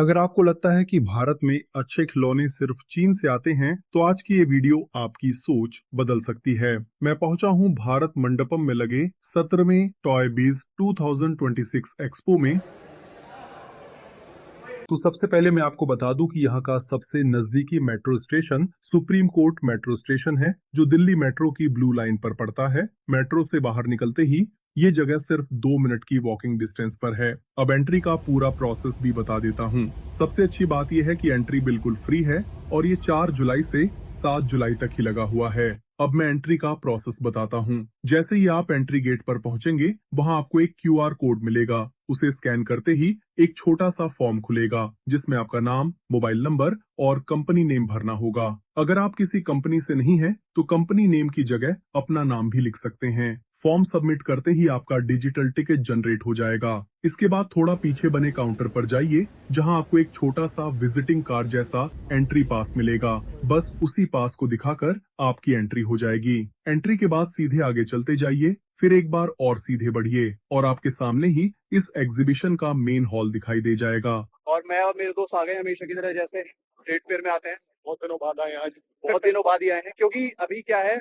अगर आपको लगता है कि भारत में अच्छे खिलौने सिर्फ चीन से आते हैं, तो आज की ये वीडियो आपकी सोच बदल सकती है। मैं पहुंचा हूं भारत मंडपम में लगे 17वें टॉय बीज 2026 एक्सपो में। तो सबसे पहले मैं आपको बता दूं कि यहाँ का सबसे नजदीकी metro station supreme court metro station है, जो दिल्ली मेट्रो की ब्लू लाइन पर पड़ता है। मेट्रो से बाहर निकलते ही ये जगह सिर्फ 2 मिनट की वॉकिंग डिस्टेंस पर है। अब एंट्री का पूरा प्रोसेस भी बता देता हूँ। सबसे अच्छी बात यह है कि एंट्री बिल्कुल फ्री है और ये 4 जुलाई से 7 जुलाई तक ही लगा हुआ है। अब मैं एंट्री का प्रोसेस बताता हूँ। जैसे ही आप एंट्री गेट पर पहुंचेंगे, वहां आपको एक क्यूआर कोड मिलेगा। उसे स्कैन करते ही एक छोटा सा फॉर्म खुलेगा, जिसमें आपका नाम, मोबाइल नंबर और कंपनी नेम भरना होगा। अगर आप किसी कंपनी से नहीं है, तो कंपनी नेम की जगह अपना नाम भी लिख सकते हैं। फॉर्म सबमिट करते ही आपका डिजिटल टिकट जनरेट हो जाएगा। इसके बाद थोड़ा पीछे बने काउंटर पर जाइए, जहां आपको एक छोटा सा विजिटिंग कार्ड जैसा एंट्री पास मिलेगा। बस उसी पास को दिखाकर आपकी एंट्री हो जाएगी। एंट्री के बाद सीधे आगे चलते जाइए, फिर एक बार और सीधे बढ़िए और आपके सामने ही इस एग्जीबिशन का मेन हॉल दिखाई दे जाएगा। और मैं और मेरे दोस्त आ गए हमेशा की तरह, जैसे ट्रेड फेयर में आते हैं। बहुत दिनों बाद आए हैं आज, बहुत दिनों बाद ही आए हैं, क्योंकि अभी क्या है,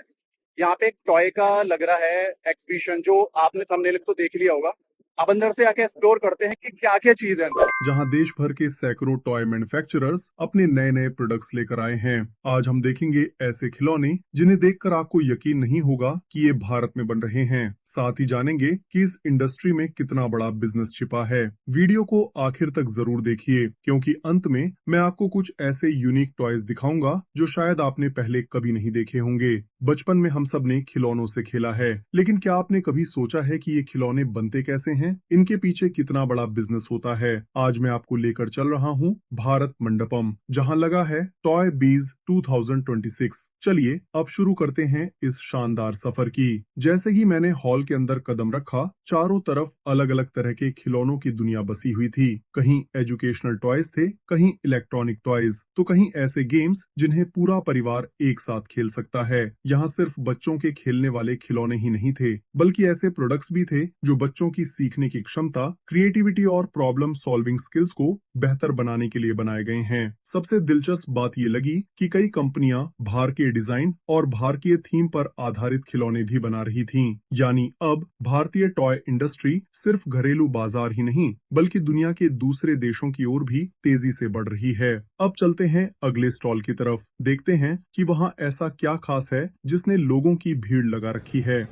यहाँ पे एक टॉय का लग रहा है एग्जीबिशन, जो आपने थंबनेल तो देख लिया होगा। अब अंदर से आके एक्सप्लोर करते हैं कि क्या क्या चीज है अंदर। जहां देश भर के सैकड़ों टॉय मैन्युफैक्चरर्स अपने नए नए प्रोडक्ट्स लेकर आए हैं। आज हम देखेंगे ऐसे खिलौने जिन्हें देखकर आपको यकीन नहीं होगा कि ये भारत में बन रहे हैं। साथ ही जानेंगे कि इस इंडस्ट्री में कितना बड़ा बिजनेस छिपा है। वीडियो को आखिर तक जरूर देखिए, क्योंकि अंत में मैं आपको कुछ ऐसे यूनिक टॉयज दिखाऊंगा जो शायद आपने पहले कभी नहीं देखे होंगे। बचपन में हम सब ने खिलौनों से खेला है, लेकिन क्या आपने कभी सोचा है कि ये खिलौने बनते कैसे हैं? इनके पीछे कितना बड़ा बिजनेस होता है? आज मैं आपको लेकर चल रहा हूं भारत मंडपम, जहां लगा है टॉय बीज 2026। चलिए अब शुरू करते हैं इस शानदार सफर की। जैसे ही मैंने हॉल के अंदर कदम रखा, चारों तरफ अलग अलग तरह के खिलौनों की दुनिया बसी हुई थी। कहीं एजुकेशनल टॉयज थे, कहीं इलेक्ट्रॉनिक टॉयज, तो कहीं ऐसे गेम्स जिन्हें पूरा परिवार एक साथ खेल सकता है। यहाँ सिर्फ बच्चों के खेलने वाले खिलौने ही नहीं थे, बल्कि ऐसे प्रोडक्ट्स भी थे जो बच्चों की सीखने की क्षमता, क्रिएटिविटी और प्रॉब्लम सॉल्विंग स्किल्स को बेहतर बनाने के लिए बनाए गए हैं। सबसे दिलचस्प बात ये लगी कि कई कंपनियां भारतीय डिजाइन और भारतीय थीम पर आधारित खिलौने भी बना रही थीं। यानी अब भारतीय टॉय इंडस्ट्री सिर्फ घरेलू बाजार ही नहीं, बल्कि दुनिया के दूसरे देशों की ओर भी तेजी से बढ़ रही है। अब चलते हैं अगले स्टॉल की तरफ, देखते हैं कि वहां ऐसा क्या खास है जिसने लोगों की भीड़ लगा रखी है।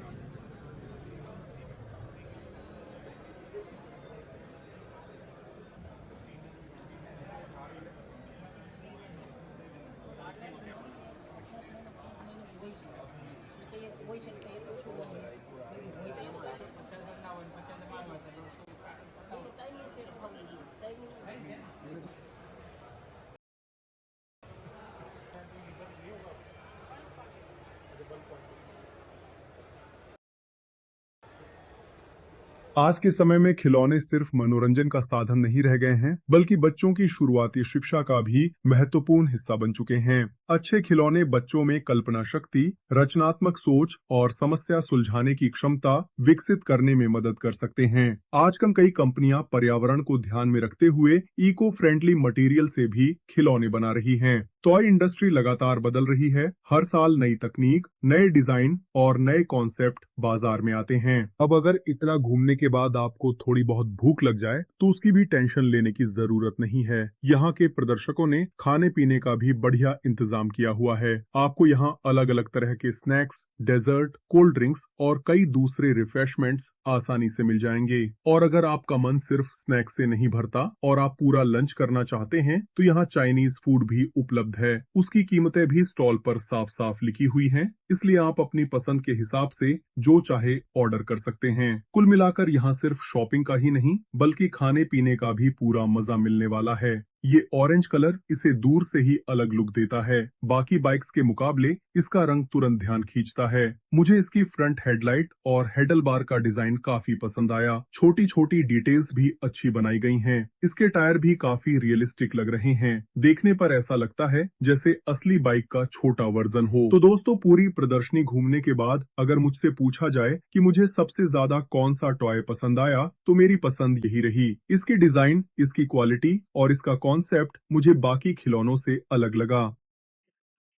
आज के समय में खिलौने सिर्फ मनोरंजन का साधन नहीं रह गए हैं, बल्कि बच्चों की शुरुआती शिक्षा का भी महत्वपूर्ण हिस्सा बन चुके हैं। अच्छे खिलौने बच्चों में कल्पना शक्ति, रचनात्मक सोच और समस्या सुलझाने की क्षमता विकसित करने में मदद कर सकते हैं। आजकल कई कंपनियां पर्यावरण को ध्यान में रखते हुए इको फ्रेंडली मटेरियल से भी खिलौने बना रही हैं। टॉय इंडस्ट्री लगातार बदल रही है। हर साल नई तकनीक, नए डिजाइन और नए कॉन्सेप्ट बाजार में आते हैं। अब अगर इतना घूमने के बाद आपको थोड़ी बहुत भूख लग जाए, तो उसकी भी टेंशन लेने की जरूरत नहीं है। यहाँ के प्रदर्शकों ने खाने पीने का भी बढ़िया इंतजाम किया हुआ है। आपको यहाँ अलग अलग तरह के स्नैक्स, डेजर्ट, कोल्ड ड्रिंक्स और कई दूसरे रिफ्रेशमेंट्स आसानी से मिल जाएंगे। और अगर आपका मन सिर्फ स्नैक्स से नहीं भरता और आप पूरा लंच करना चाहते हैं, तो यहाँ चाइनीज फूड भी उपलब्ध है। उसकी कीमतें भी स्टॉल पर साफ साफ लिखी हुई हैं, इसलिए आप अपनी पसंद के हिसाब से जो चाहे ऑर्डर कर सकते हैं। कुल मिलाकर यहाँ सिर्फ शॉपिंग का ही नहीं, बल्कि खाने पीने का भी पूरा मजा मिलने वाला है। ये ऑरेंज कलर इसे दूर से ही अलग लुक देता है। बाकी बाइक्स के मुकाबले इसका रंग तुरंत ध्यान खींचता है। मुझे इसकी फ्रंट हेडलाइट और हैंडल बार का डिजाइन काफी पसंद आया। छोटी छोटी डिटेल्स भी अच्छी बनाई गई हैं। इसके टायर भी काफी रियलिस्टिक लग रहे हैं। देखने पर ऐसा लगता है जैसे असली बाइक का छोटा वर्जन हो। तो दोस्तों, पूरी प्रदर्शनी घूमने के बाद अगर मुझसे पूछा जाए कि मुझे सबसे ज्यादा कौन सा टॉय पसंद आया, तो मेरी पसंद यही रही। इसकी डिजाइन, इसकी क्वालिटी और इसका कॉन्सेप्ट मुझे बाकी खिलौनों से अलग लगा।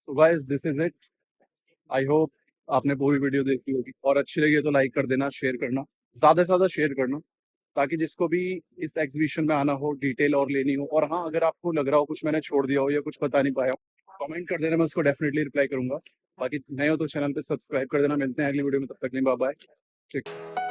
So guys this is it. I hope आपने पूरी वीडियो देखी होगी और अच्छी लगी है तो लाइक कर देना, शेयर करना, ज़्यादा से ज़्यादा शेयर करना, ताकि जिसको भी इस एग्जीबिशन में आना हो, डिटेल और लेनी हो, और हाँ अगर आपको लग रहा हो कुछ मैंने छोड़ दिया हो या कुछ बता नहीं पाया हो, कमेंट कर देना, मैं उसको डेफिनेटली रिप्लाई करूंगा। बाकी नए हो तो चैनल पे सब्सक्राइब कर देना। मिलते हैं अगली वीडियो में, तब तक नहीं, बाय बाय।